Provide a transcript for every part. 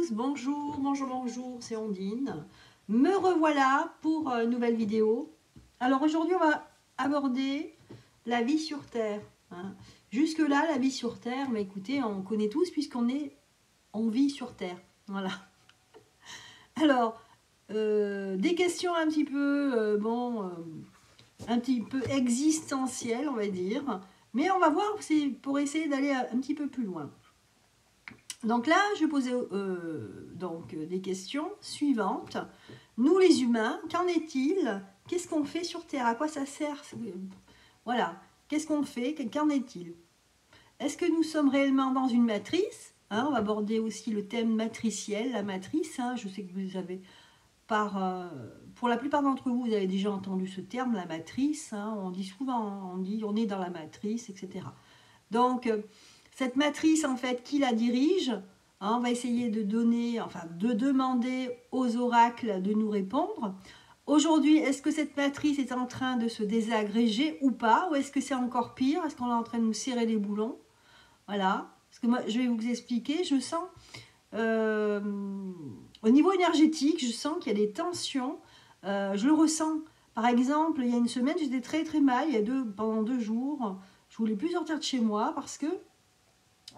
tous, bonjour, c'est Ondine. Me revoilà pour une nouvelle vidéo. Alors aujourd'hui, on va aborder la vie sur Terre. Jusque-là, la vie sur Terre, mais écoutez, on connaît tous on vit sur Terre. Voilà. Alors, des questions un petit peu, un petit peu existentielles, on va dire. Mais on va voir, c'est pour essayer d'aller un petit peu plus loin. Donc là, je posais des questions suivantes. Nous les humains, qu'en est-il? Qu'est-ce qu'on fait sur Terre? À quoi ça sert? Voilà. Qu'est-ce qu'on fait? Qu'en est-il? Est-ce que nous sommes réellement dans une matrice? On va aborder aussi le thème matriciel, la matrice. Je sais que vous avez, pour la plupart d'entre vous, vous avez déjà entendu ce terme, la matrice. On dit souvent, on est dans la matrice, etc. Donc, cette matrice, en fait, qui la dirige? On va essayer de demander aux oracles de nous répondre. Aujourd'hui, est-ce que cette matrice est en train de se désagréger ou pas? Ou est-ce que c'est encore pire? Est-ce qu'on est en train de nous serrer les boulons? Voilà. Parce que moi, je vais vous expliquer. Je sens, au niveau énergétique, je sens qu'il y a des tensions. Je le ressens. Par exemple, il y a une semaine, j'étais très très mal. Pendant 2 jours, je ne voulais plus sortir de chez moi parce que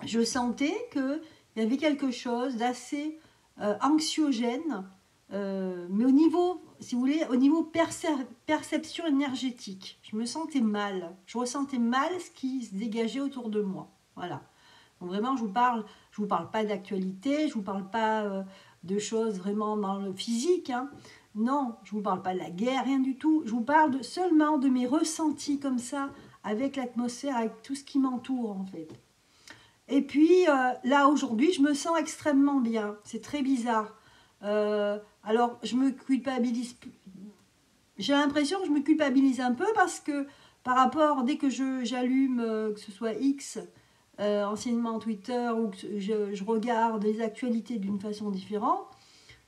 je sentais qu'il y avait quelque chose d'assez anxiogène, mais au niveau, si vous voulez, au niveau perception énergétique. Je me sentais mal. Je ressentais mal ce qui se dégageait autour de moi. Voilà. Donc vraiment, je vous parle pas d'actualité, je vous parle pas de choses vraiment dans le physique. Non, je vous parle pas de la guerre, rien du tout. Je vous parle seulement de mes ressentis comme ça, avec l'atmosphère, avec tout ce qui m'entoure en fait. Et puis là aujourd'hui, je me sens extrêmement bien. C'est très bizarre. Alors, je me culpabilise. J'ai l'impression que je me culpabilise un peu parce que par rapport, dès que j'allume, que ce soit X, anciennement Twitter, ou que je regarde les actualités d'une façon différente,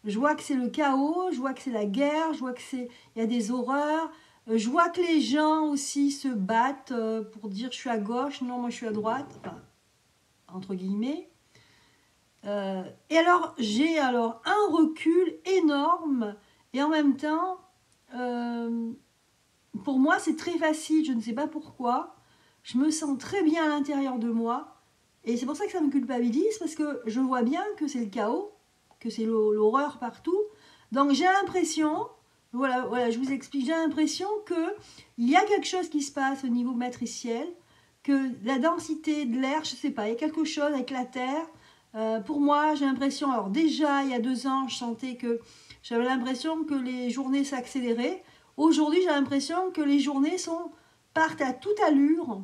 je vois que c'est le chaos, je vois que c'est la guerre, je vois que il y a des horreurs. Je vois que les gens aussi se battent pour dire je suis à gauche, non, moi je suis à droite. Enfin, entre guillemets. Et alors, j'ai un recul énorme et en même temps, pour moi, c'est très facile, je ne sais pas pourquoi. Je me sens très bien à l'intérieur de moi et c'est pour ça que ça me culpabilise parce que je vois bien que c'est le chaos, que c'est l'horreur partout. Donc, j'ai l'impression, voilà, je vous explique, j'ai l'impression qu'il y a quelque chose qui se passe au niveau matriciel, que la densité de l'air, je ne sais pas, il y a quelque chose avec la Terre. Pour moi, j'ai l'impression, alors déjà, il y a 2 ans, j'avais l'impression que les journées s'accéléraient. Aujourd'hui, j'ai l'impression que les journées partent à toute allure.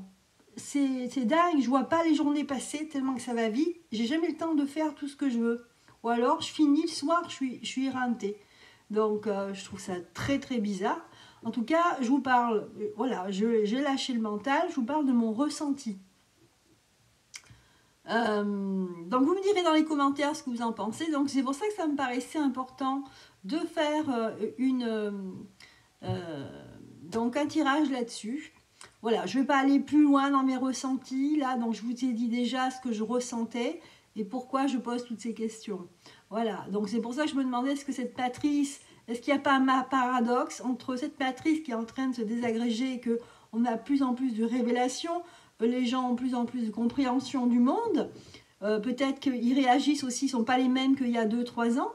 C'est dingue, je ne vois pas les journées passer tellement que ça va vite. J'ai jamais le temps de faire tout ce que je veux. Ou alors, je finis le soir, je suis éreintée. Donc, je trouve ça très, très bizarre. En tout cas, je vous parle, voilà, j'ai lâché le mental, je vous parle de mon ressenti. Donc vous me direz dans les commentaires ce que vous en pensez. Donc c'est pour ça que ça me paraissait important de faire un tirage là-dessus. Voilà, je ne vais pas aller plus loin dans mes ressentis là, donc je vous ai dit déjà ce que je ressentais et pourquoi je pose toutes ces questions. Voilà, donc c'est pour ça que je me demandais est-ce qu'il n'y a pas un paradoxe entre cette matrice qui est en train de se désagréger et qu'on a de plus en plus de révélations, les gens ont de plus en plus de compréhension du monde, peut-être qu'ils réagissent aussi, ils ne sont pas les mêmes qu'il y a 2-3 ans,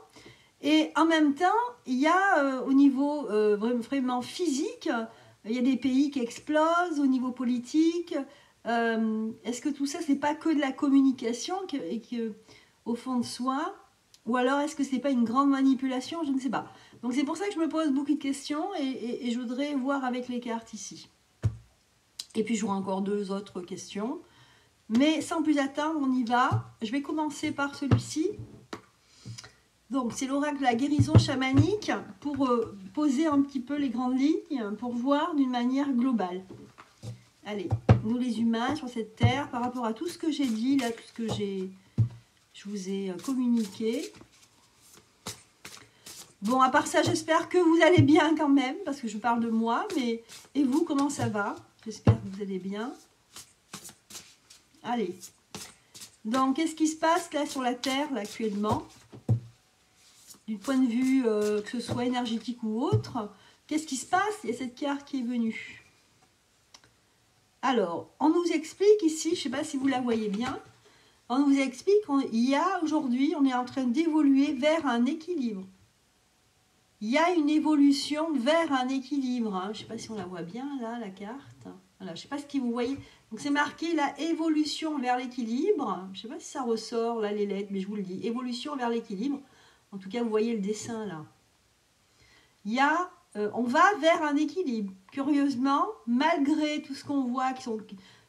et en même temps, il y a au niveau vraiment physique, il y a des pays qui explosent au niveau politique. Est-ce que tout ça, c'est pas que de la communication au fond de soi? Ou alors est-ce que c'est pas une grande manipulation? Je ne sais pas. Donc c'est pour ça que je me pose beaucoup de questions et je voudrais voir avec les cartes ici. Et puis j'aurai encore 2 autres questions. Mais sans plus attendre, on y va. Je vais commencer par celui-ci. Donc c'est l'oracle de la guérison chamanique pour poser un petit peu les grandes lignes, pour voir d'une manière globale. Allez, nous les humains sur cette terre, par rapport à tout ce que j'ai dit, là, tout ce que je vous ai communiqué. Bon, à part ça, j'espère que vous allez bien quand même, parce que je parle de moi, mais et vous, comment ça va? J'espère que vous allez bien. Allez. Donc, qu'est-ce qui se passe là sur la Terre, là, actuellement? du point de vue que ce soit énergétique ou autre. Qu'est-ce qui se passe? Il y a cette carte qui est venue. Alors, on nous explique ici, je ne sais pas si vous la voyez bien, on nous explique qu'il y a aujourd'hui, on est en train d'évoluer vers un équilibre. Il y a une évolution vers un équilibre. Hein. Je ne sais pas si on la voit bien là, la carte. Voilà, je ne sais pas ce que vous voyez. Donc c'est marqué la évolution vers l'équilibre. Je ne sais pas si ça ressort là les lettres, mais je vous le dis. Évolution vers l'équilibre. En tout cas, vous voyez le dessin là. Il y a, on va vers un équilibre. Curieusement, malgré tout ce qu'on voit,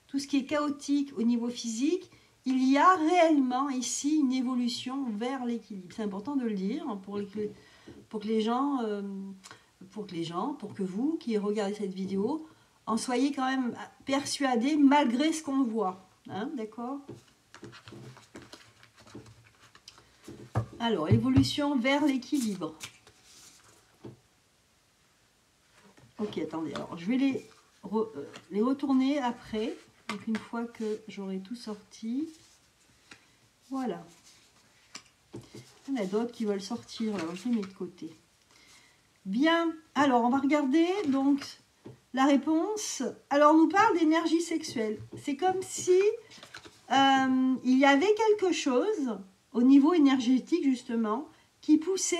tout ce qui est chaotique au niveau physique, il y a réellement ici une évolution vers l'équilibre. C'est important de le dire pour que vous qui regardez cette vidéo en soyez quand même persuadés malgré ce qu'on voit. Hein, d'accord? Alors, évolution vers l'équilibre. Ok, attendez. Alors, je vais les retourner après. Donc, une fois que j'aurai tout sorti. Voilà. Il y en a d'autres qui veulent sortir. Alors, je les mets de côté. Bien. Alors, on va regarder donc la réponse. Alors, on nous parle d'énergie sexuelle. C'est comme si il y avait quelque chose au niveau énergétique, justement, qui poussait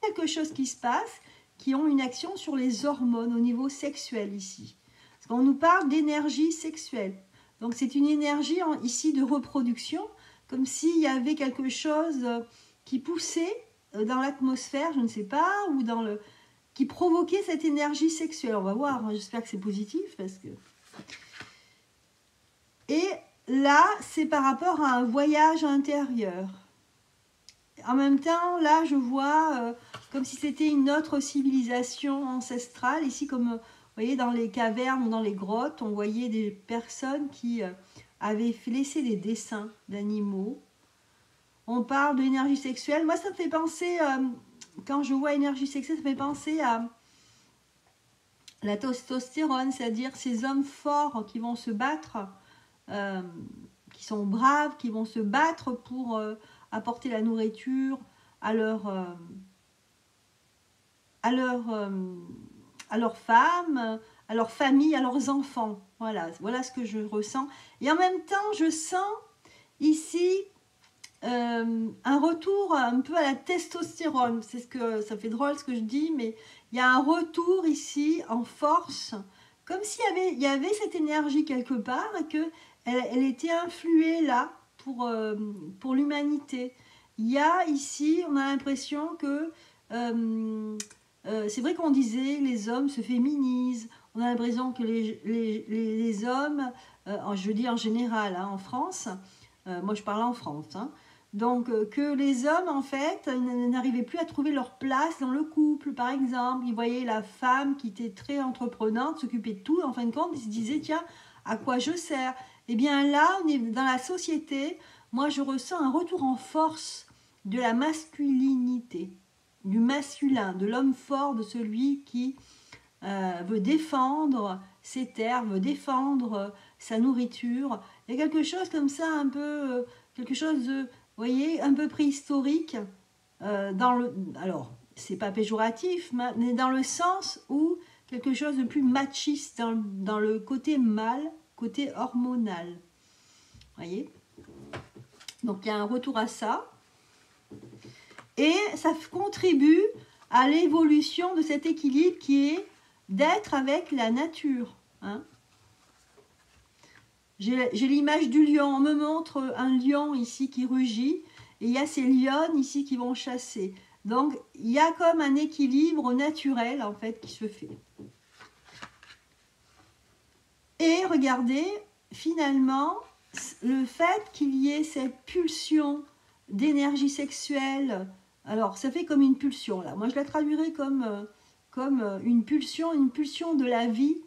quelque chose qui se passe, qui ont une action sur les hormones au niveau sexuel ici. Parce qu'on nous parle d'énergie sexuelle. Donc, c'est une énergie ici de reproduction, comme s'il y avait quelque chose qui poussait dans l'atmosphère, je ne sais pas, ou qui provoquait cette énergie sexuelle. On va voir, hein, j'espère que c'est positif, parce que... Et là, c'est par rapport à un voyage intérieur. En même temps, là, je vois comme si c'était une autre civilisation ancestrale. Ici, comme vous voyez, dans les cavernes ou dans les grottes, on voyait des personnes qui avaient laissé des dessins d'animaux. On parle de l'énergie sexuelle. Moi, ça me fait penser, quand je vois énergie sexuelle, ça me fait penser à la testostérone, c'est-à-dire ces hommes forts qui vont se battre, qui sont braves, qui vont se battre pour apporter la nourriture à leurs femmes, à leur famille, à leurs enfants. Voilà ce que je ressens. Et en même temps, je sens ici un retour un peu à la testostérone. C'est ça fait drôle ce que je dis, mais il y a un retour ici en force, comme s'il y avait cette énergie quelque part et qu'elle était influée là pour l'humanité. Il y a ici, on a l'impression que c'est vrai qu'on disait les hommes se féminisent, on a l'impression que les hommes, je dis en général, hein, en France, moi je parle en France, hein, donc que les hommes en fait n'arrivaient plus à trouver leur place dans le couple, par exemple. Ils voyaient la femme qui était très entreprenante, s'occuper de tout, en fin de compte ils se disaient tiens, à quoi je sers? Et bien là, on est dans la société, moi je ressens un retour en force de la masculinité, du masculin, de l'homme fort, de celui qui veut défendre ses terres, veut défendre sa nourriture. Il y a quelque chose comme ça, un peu, quelque chose de, vous voyez, un peu préhistorique, alors, c'est pas péjoratif, mais dans le sens où quelque chose de plus machiste, dans le côté mâle, côté hormonal. Vous voyez? Donc, il y a un retour à ça. Et ça contribue à l'évolution de cet équilibre qui est d'être avec la nature. Hein. J'ai l'image du lion. On me montre un lion ici qui rugit. Et il y a ces lionnes ici qui vont chasser. Donc, il y a comme un équilibre naturel, en fait, qui se fait. Et regardez, finalement, le fait qu'il y ait cette pulsion d'énergie sexuelle, alors ça fait comme une pulsion, là. Moi, je la traduirais comme une pulsion de la vie,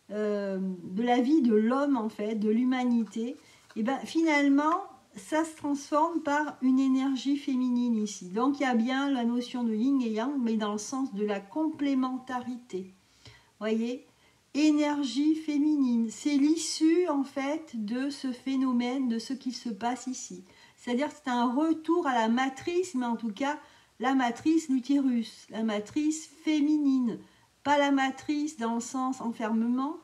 de l'homme, en fait, de l'humanité. Et bien, finalement, ça se transforme par une énergie féminine ici. Donc, il y a bien la notion de yin et yang, mais dans le sens de la complémentarité. Voyez ? énergie féminine. C'est l'issue en fait de ce phénomène, de ce qui se passe ici. C'est-à-dire que c'est un retour à la matrice, mais en tout cas la matrice l'utérus, la matrice féminine, pas la matrice dans le sens enfermement.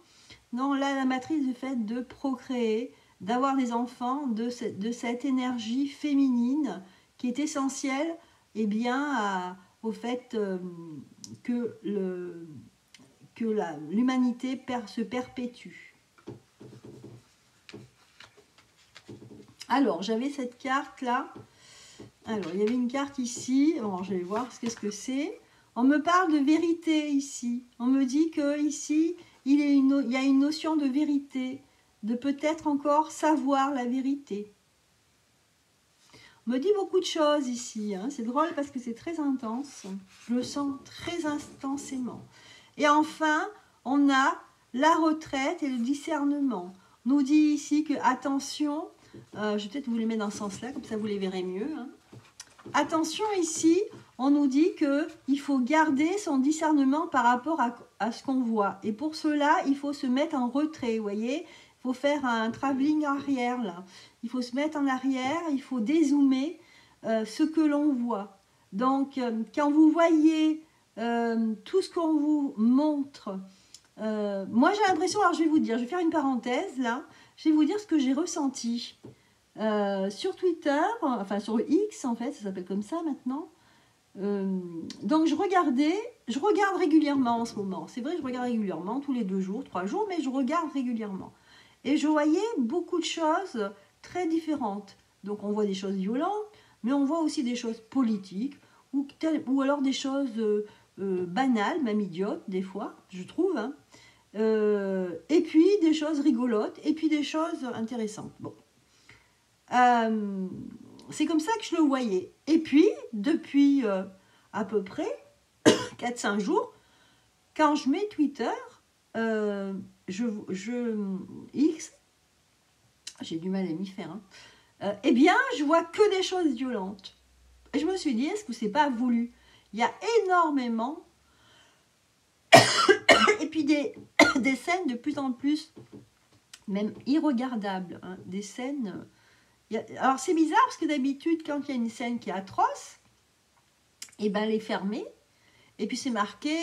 Non, là la matrice du fait de procréer, d'avoir des enfants, de cette énergie féminine qui est essentielle eh bien, au fait que l'humanité se perpétue. Alors, j'avais cette carte-là. Alors, il y avait une carte ici. Bon, je vais voir qu'est-ce que c'est. On me parle de vérité ici. On me dit que ici, il y a une notion de vérité, de peut-être encore savoir la vérité. On me dit beaucoup de choses ici. Hein. C'est drôle parce que c'est très intense. Je le sens très intensément. Et enfin, on a la retraite et le discernement. On nous dit ici que, attention, je vais peut-être vous les mettre dans ce sens-là, comme ça vous les verrez mieux. Hein. Attention ici, on nous dit qu'il faut garder son discernement par rapport à ce qu'on voit. Et pour cela, il faut se mettre en retrait, vous voyez. Il faut faire un travelling arrière, là. Il faut se mettre en arrière, il faut dézoomer ce que l'on voit. Donc, quand vous voyez tout ce qu'on vous montre, moi j'ai l'impression, alors je vais vous dire, je vais faire une parenthèse, là, je vais vous dire ce que j'ai ressenti. Sur Twitter, enfin sur X en fait, ça s'appelle comme ça maintenant. Donc je regarde régulièrement en ce moment. C'est vrai, je regarde régulièrement, tous les 2 jours, 3 jours, mais je regarde régulièrement. Et je voyais beaucoup de choses très différentes. Donc on voit des choses violentes, mais on voit aussi des choses politiques, ou alors des choses banales, même idiotes des fois, je trouve. Hein. Et puis des choses rigolotes, et puis des choses intéressantes. Bon. C'est comme ça que je le voyais. Et puis, depuis à peu près 4-5 jours, quand je mets Twitter, X, j'ai du mal à m'y faire, hein, eh bien, je vois que des choses violentes. Et je me suis dit, est-ce que c'est pas voulu? Il y a énormément, et puis des scènes de plus en plus, même irregardables, hein, des scènes... Alors c'est bizarre parce que d'habitude quand il y a une scène qui est atroce, et ben elle est fermée et puis c'est marqué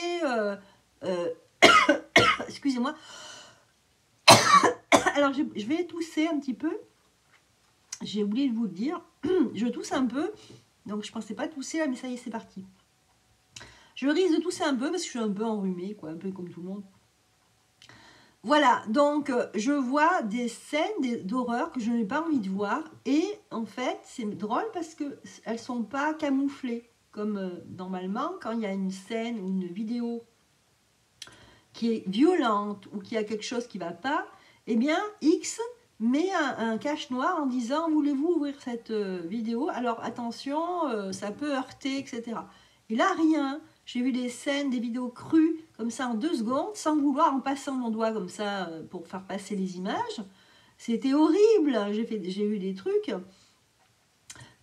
excusez-moi alors je vais tousser un petit peu, j'ai oublié de vous le dire, je tousse un peu, donc je pensais pas tousser là, mais ça y est, c'est parti. Je risque de tousser un peu parce que je suis un peu enrhumée, quoi, un peu comme tout le monde. Voilà, donc je vois des scènes d'horreur que je n'ai pas envie de voir. Et en fait, c'est drôle parce qu'elles ne sont pas camouflées. Comme normalement, quand il y a une scène ou une vidéo qui est violente ou qui a quelque chose qui ne va pas, eh bien, X met un cache noir en disant « Voulez-vous ouvrir cette vidéo? Alors attention, ça peut heurter, etc. » Et là, rien. J'ai vu des scènes, des vidéos crues, comme ça en 2 secondes, sans vouloir, en passant mon doigt comme ça pour faire passer les images. C'était horrible, j'ai vu des trucs.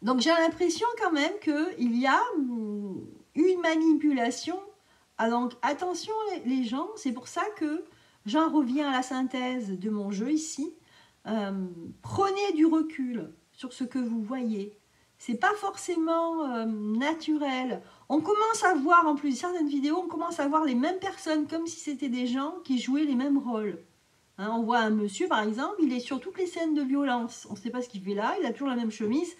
Donc j'ai l'impression quand même qu'il y a une manipulation. Ah, donc attention les gens, c'est pour ça que j'en reviens à la synthèse de mon jeu ici. Prenez du recul sur ce que vous voyez. C'est pas forcément naturel. On commence à voir, en plus certaines vidéos, on commence à voir les mêmes personnes comme si c'était des gens qui jouaient les mêmes rôles. Hein, on voit un monsieur, par exemple, il est sur toutes les scènes de violence. On ne sait pas ce qu'il fait là, il a toujours la même chemise.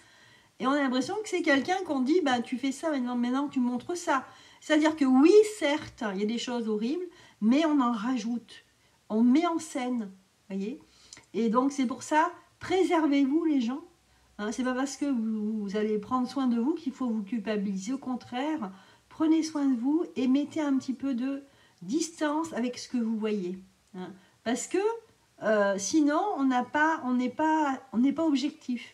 Et on a l'impression que c'est quelqu'un qu'on dit, bah, tu fais ça maintenant tu montres ça. C'est-à-dire que oui, certes, il y a des choses horribles, mais on en rajoute. On met en scène, voyez. Et donc c'est pour ça, préservez-vous les gens. Hein, c'est pas parce que vous allez prendre soin de vous qu'il faut vous culpabiliser. Au contraire, prenez soin de vous et mettez un petit peu de distance avec ce que vous voyez. Hein, parce que sinon, on n'est pas objectif.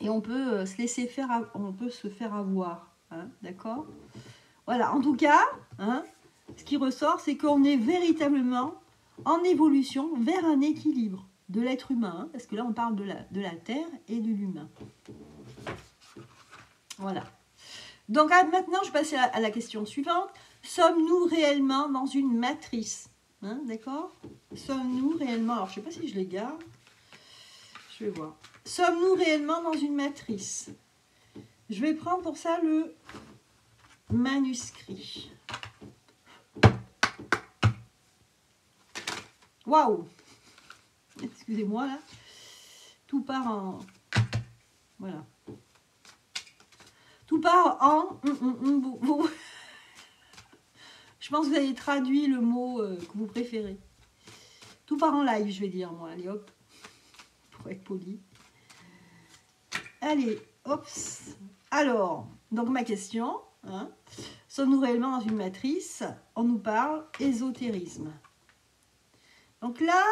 Et on peut se laisser faire, on peut se faire avoir. Hein, d'accord? Voilà, en tout cas, hein, ce qui ressort, c'est qu'on est véritablement en évolution vers un équilibre de l'être humain, hein, parce que là on parle de la terre et de l'humain. Voilà. Donc maintenant je passe à la question suivante. Sommes-nous réellement dans une matrice? Hein, d'accord? Sommes-nous réellement... Alors, je ne sais pas si je les garde. Je vais voir. Sommes-nous réellement dans une matrice? Je vais prendre pour ça le manuscrit. Waouh! Excusez-moi, là. Tout part en... Voilà. Tout part en... Je pense que vous avez traduit le mot que vous préférez. Tout part en live, je vais dire, moi. Allez, hop. Pour être poli. Allez, hop. Alors, donc ma question, hein, sommes-nous réellement dans une matrice? On nous parle ésotérisme. Donc là,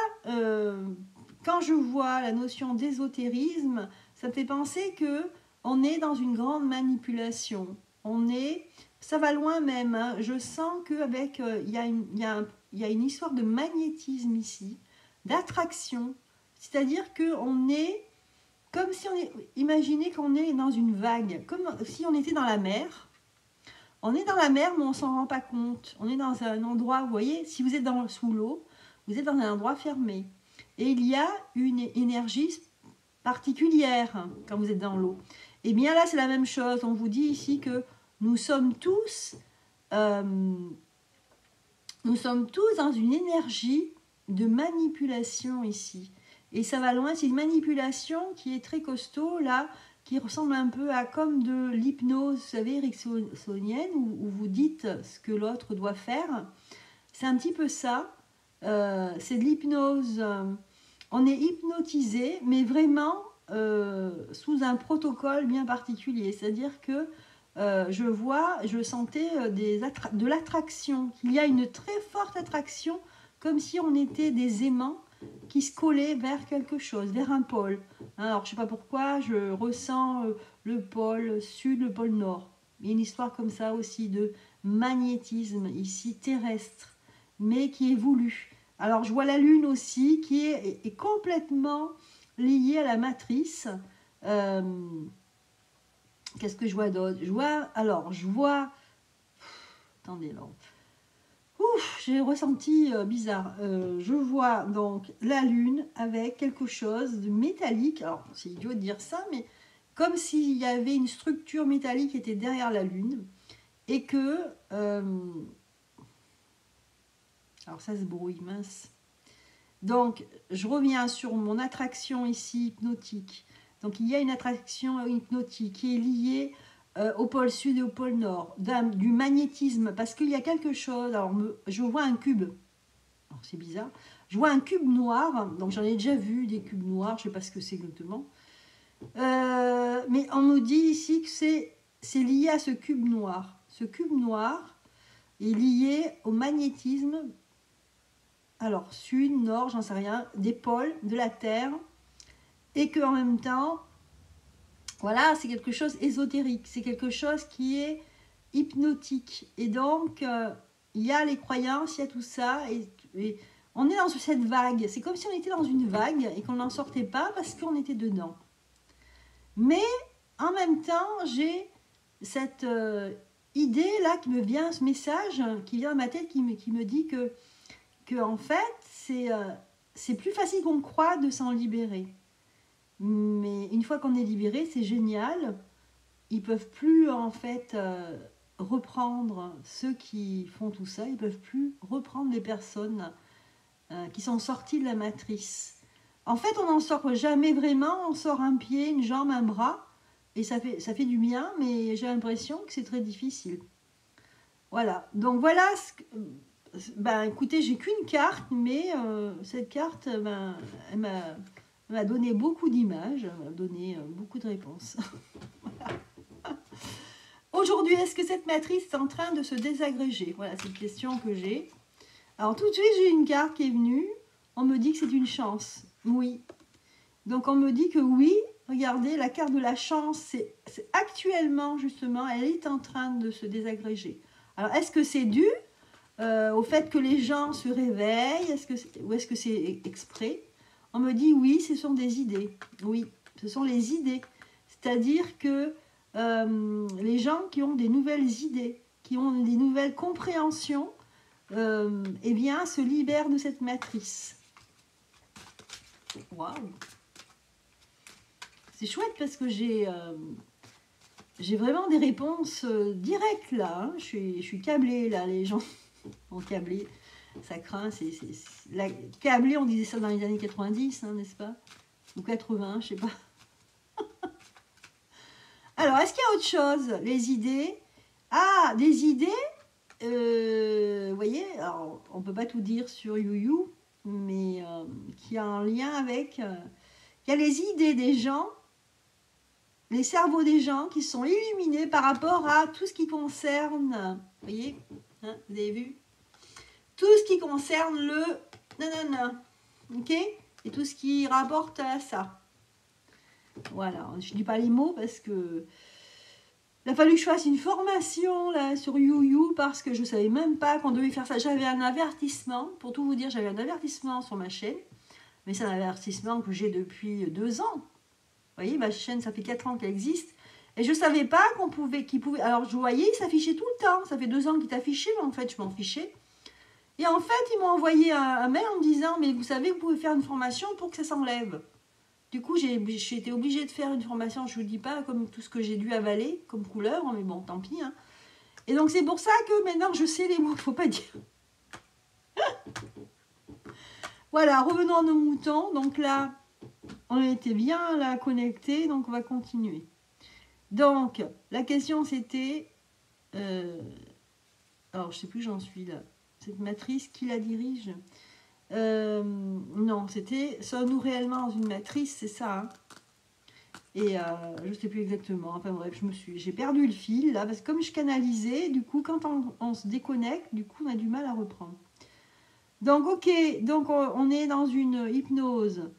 quand je vois la notion d'ésotérisme, ça me fait penser que on est dans une grande manipulation. Ça va loin même. Hein. Je sens qu'avec, il y a une histoire de magnétisme ici, d'attraction. C'est-à-dire qu'on est comme si imaginez qu'on est dans une vague, comme si on était dans la mer. On est dans la mer, mais on ne s'en rend pas compte. On est dans un endroit, vous voyez, si vous êtes sous l'eau, vous êtes dans un endroit fermé. Et il y a une énergie particulière quand vous êtes dans l'eau. Et bien là, c'est la même chose. On vous dit ici que nous sommes tous dans une énergie de manipulation ici. Et ça va loin, c'est une manipulation qui est très costaud, là, qui ressemble un peu à comme de l'hypnose, vous savez, ericksonienne, où vous dites ce que l'autre doit faire. C'est un petit peu ça. C'est de l'hypnose. On est hypnotisé, mais vraiment sous un protocole bien particulier. C'est-à-dire que je sentais de l'attraction. Il y a une très forte attraction, comme si on était des aimants qui se collaient vers quelque chose, vers un pôle. Alors, je ne sais pas pourquoi, je ressens le pôle sud, le pôle nord. Il y a une histoire comme ça aussi de magnétisme, ici terrestre, mais qui est voulu. Alors, je vois la Lune aussi, qui est complètement liée à la matrice. Qu'est-ce que je vois d'autre? Je vois... Attendez, là. Ouf, j'ai ressenti bizarre. Je vois donc la Lune avec quelque chose de métallique. Alors, c'est idiot de dire ça, mais comme s'il y avait une structure métallique qui était derrière la Lune. Et que... alors, ça se brouille, mince. Donc, je reviens sur mon attraction ici hypnotique. Donc, il y a une attraction hypnotique qui est liée au pôle sud et au pôle nord, du magnétisme, parce qu'il y a quelque chose. Alors, je vois un cube. C'est bizarre. Je vois un cube noir. Donc, j'en ai déjà vu des cubes noirs. Je ne sais pas ce que c'est exactement. Mais on nous dit ici que c'est lié à ce cube noir. Ce cube noir est lié au magnétisme. Alors, sud, nord, j'en sais rien, des pôles de la Terre, et qu'en même temps, voilà, c'est quelque chose ésotérique, c'est quelque chose qui est hypnotique. Et donc, il y a les croyances, il y a tout ça, et on est dans cette vague. C'est comme si on était dans une vague et qu'on n'en sortait pas parce qu'on était dedans. Mais, en même temps, j'ai cette idée-là qui me vient, ce message qui vient à ma tête, qui me dit que en fait, c'est plus facile qu'on croit de s'en libérer. Mais une fois qu'on est libéré, c'est génial. Ils peuvent plus, en fait, reprendre ceux qui font tout ça. Ils peuvent plus reprendre les personnes qui sont sorties de la matrice. En fait, on n'en sort jamais vraiment. On sort un pied, une jambe, un bras. Et ça fait du bien, mais j'ai l'impression que c'est très difficile. Voilà. Donc voilà ce que... Ben, écoutez, j'ai qu'une carte, mais cette carte, elle m'a donné beaucoup d'images, elle m'a donné beaucoup de réponses. Voilà. Aujourd'hui, est-ce que cette matrice est en train de se désagréger? Voilà, c'est une question que j'ai. Alors, tout de suite, j'ai une carte qui est venue. On me dit que c'est une chance. Oui. Donc, on me dit que oui. Regardez, la carte de la chance, c'est actuellement, justement, elle est en train de se désagréger. Alors, est-ce que c'est dû au fait que les gens se réveillent, ou est-ce que c'est exprès? On me dit oui, ce sont des idées. Oui, ce sont les idées. C'est-à-dire que les gens qui ont des nouvelles idées, qui ont des nouvelles compréhensions, eh bien, se libère de cette matrice. Waouh! C'est chouette parce que j'ai vraiment des réponses directes là. Hein. Je suis câblée là, les gens ont câblé. Ça craint. Câblé, on disait ça dans les années 90, hein, n'est-ce pas? Ou 80, je sais pas. Alors, est-ce qu'il y a autre chose? Les idées. Ah, des idées. Vous voyez, alors, on ne peut pas tout dire sur YouYou, mais qui a un lien avec... il y a les idées des gens, les cerveaux des gens qui sont illuminés par rapport à tout ce qui concerne... Vous voyez, hein, vous avez vu? Tout ce qui concerne le nanana, ok? Et tout ce qui rapporte à ça. Voilà, je ne dis pas les mots parce que il a fallu que je fasse une formation là sur YouYou parce que je ne savais même pas qu'on devait faire ça. J'avais un avertissement, pour tout vous dire, j'avais un avertissement sur ma chaîne, mais c'est un avertissement que j'ai depuis 2 ans. Vous voyez, ma chaîne, ça fait 4 ans qu'elle existe. Et je ne savais pas qu'il pouvait... Alors, je voyais, il s'affichait tout le temps. Ça fait 2 ans qu'il t'affichait, mais en fait, je m'en fichais. Et en fait, ils m'ont envoyé un mail en me disant, mais vous savez, vous pouvez faire une formation pour que ça s'enlève. Du coup, j'ai été obligée de faire une formation, je ne vous dis pas, comme tout ce que j'ai dû avaler, comme couleur, mais bon, tant pis. Hein. Et donc, c'est pour ça que maintenant, je sais les mots qu'il ne faut pas dire. Voilà, revenons à nos moutons. Donc là, on était bien là connectés, donc on va continuer. Donc, la question c'était... alors, je ne sais plus où j'en suis là. Cette matrice, qui la dirige? Non, c'était sommes-nous réellement dans une matrice, c'est ça. Hein. Et je ne sais plus exactement. Enfin bref, j'ai perdu le fil là parce que comme je canalisais, du coup, quand on se déconnecte, du coup, on a du mal à reprendre. Donc, ok, donc on est dans une hypnose.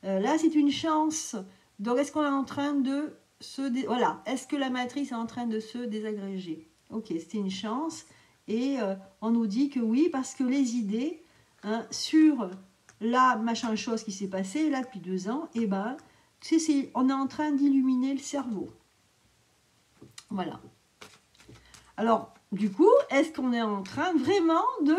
Là, c'est une chance. Donc, est-ce qu'on est en train de voilà, est-ce que la matrice est en train de se désagréger? Ok, c'était une chance. Et on nous dit que oui, parce que les idées hein, sur la machin chose qui s'est passée là depuis 2 ans, et ben, on est en train d'illuminer le cerveau. Voilà. Alors, du coup, est-ce qu'on est en train vraiment de...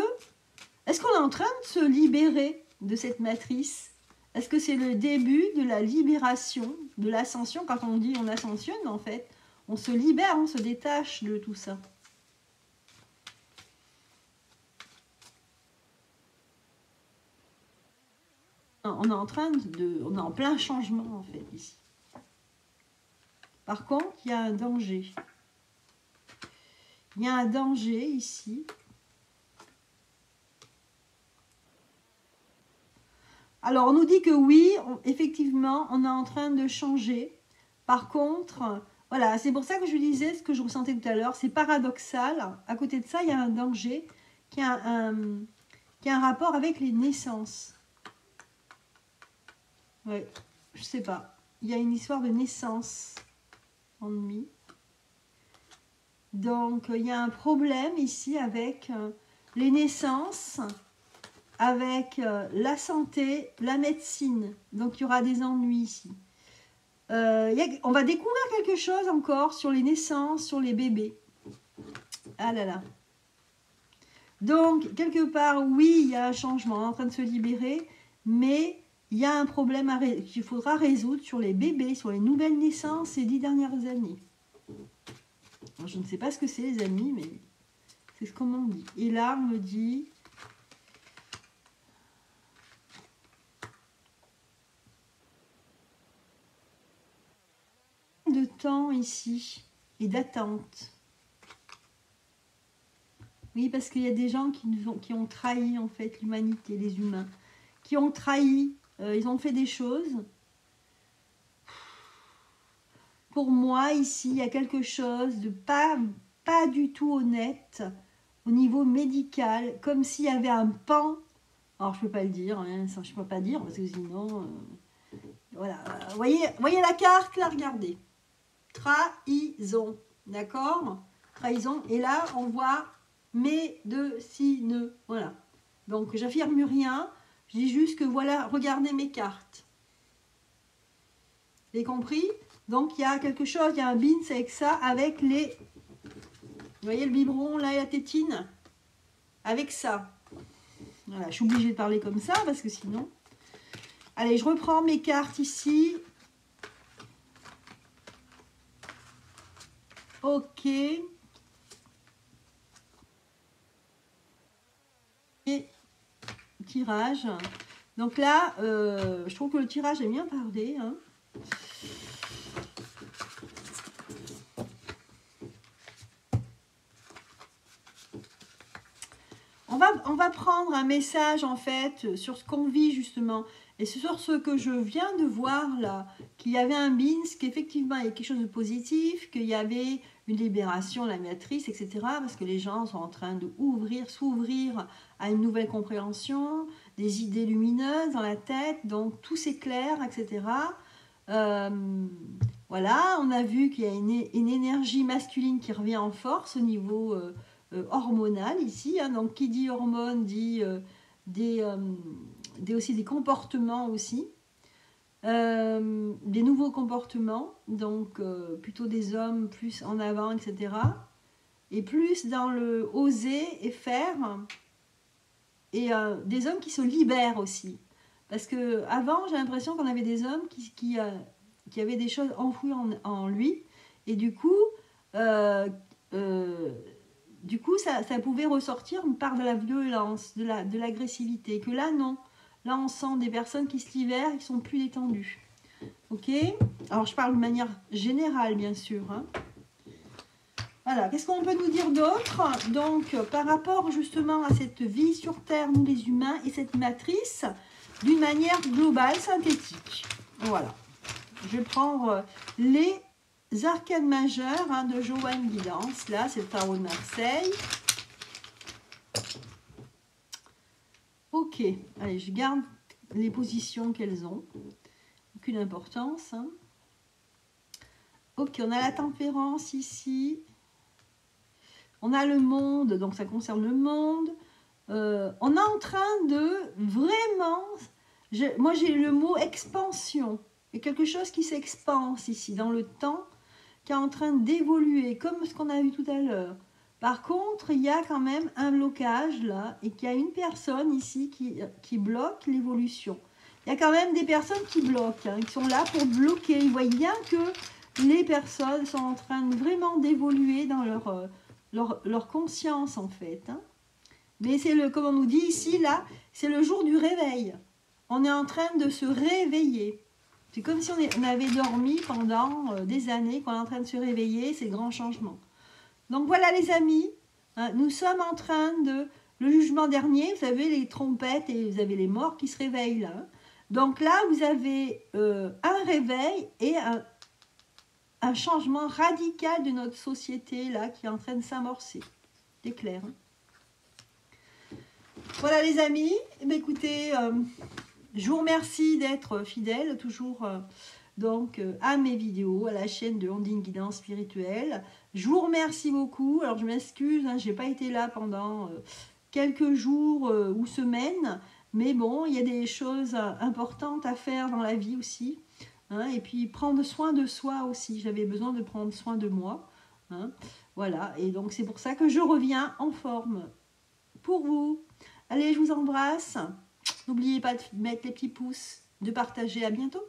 Est-ce qu'on est en train de se libérer de cette matrice? Est-ce que c'est le début de la libération, de l'ascension? Quand on dit on ascensionne, en fait, on se libère, on se détache de tout ça. On est on est en plein changement, en fait, ici. Par contre, il y a un danger. Il y a un danger ici. Alors, on nous dit que oui, effectivement, on est en train de changer. Par contre, voilà, c'est pour ça que je disais ce que je ressentais tout à l'heure. C'est paradoxal. À côté de ça, il y a un danger qui a un rapport avec les naissances. Oui, je sais pas. Il y a une histoire de naissance ennemie. Donc, il y a un problème ici avec les naissances, avec la santé, la médecine. Donc, il y aura des ennuis ici. On va découvrir quelque chose encore sur les naissances, sur les bébés. Ah là là. Donc, quelque part, oui, il y a un changement, on est en train de se libérer, mais il y a un problème qu'il faudra résoudre sur les bébés, sur les nouvelles naissances ces 10 dernières années. Alors, je ne sais pas ce que c'est, les amis, mais c'est ce qu'on m'en dit. Et là, on me dit... de temps ici et d'attente. Oui, parce qu'il y a des gens qui ont trahi, en fait, l'humanité, les humains. Qui ont trahi, ils ont fait des choses. Pour moi, ici, il y a quelque chose de pas du tout honnête au niveau médical, comme s'il y avait un pan. Alors, je ne peux pas le dire, hein, ça, je ne peux pas dire, parce que sinon... voilà. Voyez la carte, là, regardez. Trahison, d'accord? Trahison. Et là, on voit médecine. Voilà. Donc, j'affirme rien. Je dis juste que voilà, regardez mes cartes. Vous avez compris? Donc, il y a quelque chose, il y a un bins avec ça, avec les... Vous voyez le biberon, là, et la tétine? avec ça. Voilà, je suis obligée de parler comme ça parce que sinon... Allez, je reprends mes cartes ici. Ok. Et tirage. Donc là, je trouve que le tirage est bien parlé. Hein. On va prendre un message en fait sur ce qu'on vit justement. Et c'est sur ce que je viens de voir là, qu'il y avait un BINS, qu'effectivement il y a quelque chose de positif, qu'il y avait une libération, la matrice, etc. Parce que les gens sont en train de s'ouvrir à une nouvelle compréhension, des idées lumineuses dans la tête, donc tout s'éclaire, etc. Voilà, on a vu qu'il y a une énergie masculine qui revient en force au niveau hormonal ici. Hein. Donc qui dit hormones dit aussi des comportements aussi. Des nouveaux comportements, donc plutôt des hommes plus en avant, etc. Et plus dans le oser et faire. Et des hommes qui se libèrent aussi. Parce que avant, j'ai l'impression qu'on avait des hommes qui avaient des choses enfouies en lui. Et du coup, ça pouvait ressortir par de la violence, de l'agressivité. Que là, non. Là, on sent des personnes qui se libèrent, qui sont plus détendues. Ok? Alors, je parle de manière générale, bien sûr. Hein. Voilà. Qu'est-ce qu'on peut nous dire d'autre? Donc, par rapport justement à cette vie sur Terre, nous les humains, et cette matrice, d'une manière globale, synthétique. Voilà. Je vais prendre les arcanes majeures hein, de Joanne Guidance. Là, c'est le tarot de Marseille. Ok, allez, je garde les positions qu'elles ont. Aucune importance. Hein. Ok, on a la tempérance ici. On a le monde, donc ça concerne le monde. On est en train de vraiment... moi, j'ai le mot expansion. Il y a quelque chose qui s'expanse ici, dans le temps, qui est en train d'évoluer, comme ce qu'on a vu tout à l'heure. Par contre, il y a quand même un blocage là, et qu'il y a une personne ici qui bloque l'évolution. Il y a quand même des personnes qui bloquent, hein, qui sont là pour bloquer. Ils voient bien que les personnes sont en train vraiment d'évoluer dans leur conscience, en fait. Hein. Mais c'est comme on nous dit ici, là, c'est le jour du réveil. On est en train de se réveiller. C'est comme si on avait dormi pendant des années, qu'on est en train de se réveiller, c'est le grand changement. Donc voilà les amis, hein, nous sommes en train de... Le jugement dernier, vous savez, les trompettes et vous avez les morts qui se réveillent là. Hein. Donc là, vous avez un réveil et un changement radical de notre société là qui est en train de s'amorcer. C'est clair. Hein. Voilà les amis, eh bien, écoutez, je vous remercie d'être fidèles toujours... donc à mes vidéos, à la chaîne de Ondine Guidance Spirituelle. Je vous remercie beaucoup. Alors je m'excuse, hein, je n'ai pas été là pendant quelques jours ou semaines, mais bon, il y a des choses importantes à faire dans la vie aussi. Hein, et puis prendre soin de soi aussi. J'avais besoin de prendre soin de moi. Hein, voilà, et donc c'est pour ça que je reviens en forme pour vous. Allez, je vous embrasse. N'oubliez pas de mettre les petits pouces, de partager. À bientôt.